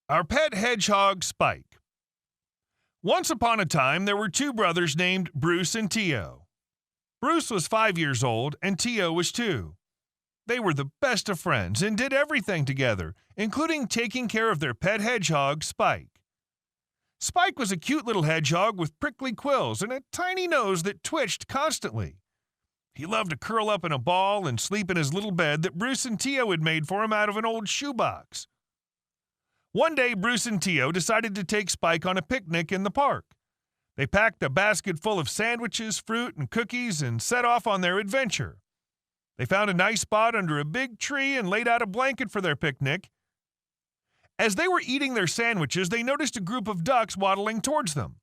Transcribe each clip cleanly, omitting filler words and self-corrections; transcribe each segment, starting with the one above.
Our Pet Hedgehog Spike. Once upon a time, there were two brothers named Bruce and Teo. Bruce was 5 years old and Teo was 2. They were the best of friends and did everything together, including taking care of their pet hedgehog, Spike. Spike was a cute little hedgehog with prickly quills and a tiny nose that twitched constantly. He loved to curl up in a ball and sleep in his little bed that Bruce and Teo had made for him out of an old shoebox. One day, Bruce and Teo decided to take Spike on a picnic in the park. They packed a basket full of sandwiches, fruit, and cookies and set off on their adventure. They found a nice spot under a big tree and laid out a blanket for their picnic. As they were eating their sandwiches, they noticed a group of ducks waddling towards them.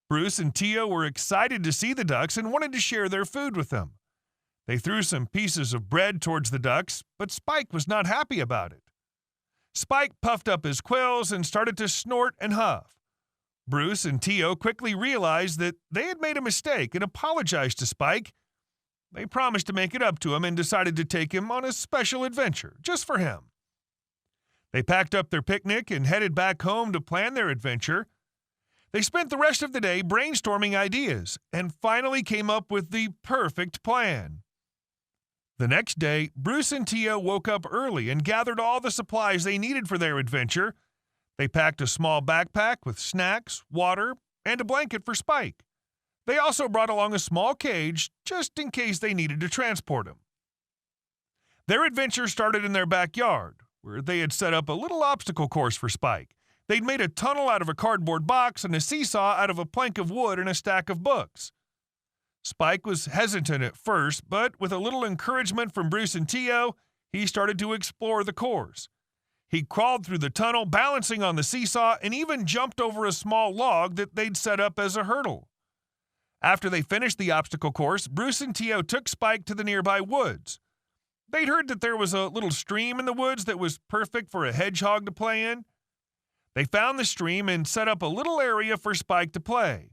Bruce and Teo were excited to see the ducks and wanted to share their food with them. They threw some pieces of bread towards the ducks, but Spike was not happy about it. Spike puffed up his quills and started to snort and huff. Bruce and Teo quickly realized that they had made a mistake and apologized to Spike. They promised to make it up to him and decided to take him on a special adventure, just for him. They packed up their picnic and headed back home to plan their adventure. They spent the rest of the day brainstorming ideas and finally came up with the perfect plan. The next day, Bruce and Teo woke up early and gathered all the supplies they needed for their adventure. They packed a small backpack with snacks, water, and a blanket for Spike. They also brought along a small cage just in case they needed to transport him. Their adventure started in their backyard, where they had set up a little obstacle course for Spike. They'd made a tunnel out of a cardboard box and a seesaw out of a plank of wood and a stack of books. Spike was hesitant at first, but with a little encouragement from Bruce and Teo, he started to explore the course. He crawled through the tunnel, balancing on the seesaw, and even jumped over a small log that they'd set up as a hurdle. After they finished the obstacle course, Bruce and Teo took Spike to the nearby woods. They'd heard that there was a little stream in the woods that was perfect for a hedgehog to play in. They found the stream and set up a little area for Spike to play.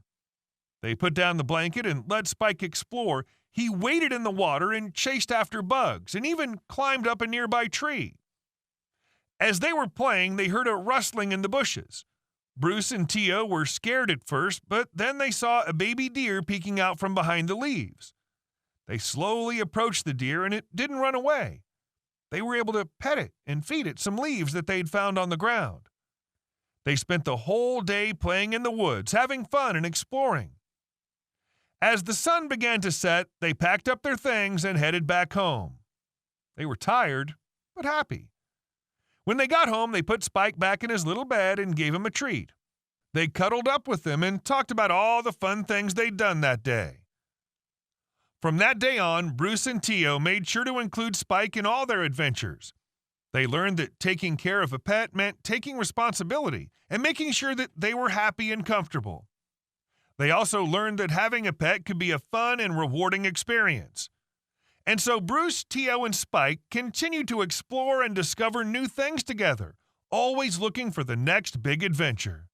They put down the blanket and let Spike explore. He waded in the water and chased after bugs and even climbed up a nearby tree. As they were playing, they heard a rustling in the bushes. Bruce and Teo were scared at first, but then they saw a baby deer peeking out from behind the leaves. They slowly approached the deer and it didn't run away. They were able to pet it and feed it some leaves that they'd found on the ground. They spent the whole day playing in the woods, having fun and exploring. As the sun began to set, they packed up their things and headed back home. They were tired, but happy. When they got home, they put Spike back in his little bed and gave him a treat. They cuddled up with him and talked about all the fun things they'd done that day. From that day on, Bruce and Teo made sure to include Spike in all their adventures. They learned that taking care of a pet meant taking responsibility and making sure that they were happy and comfortable. They also learned that having a pet could be a fun and rewarding experience. And so Bruce, Teo, and Spike continue to explore and discover new things together, always looking for the next big adventure.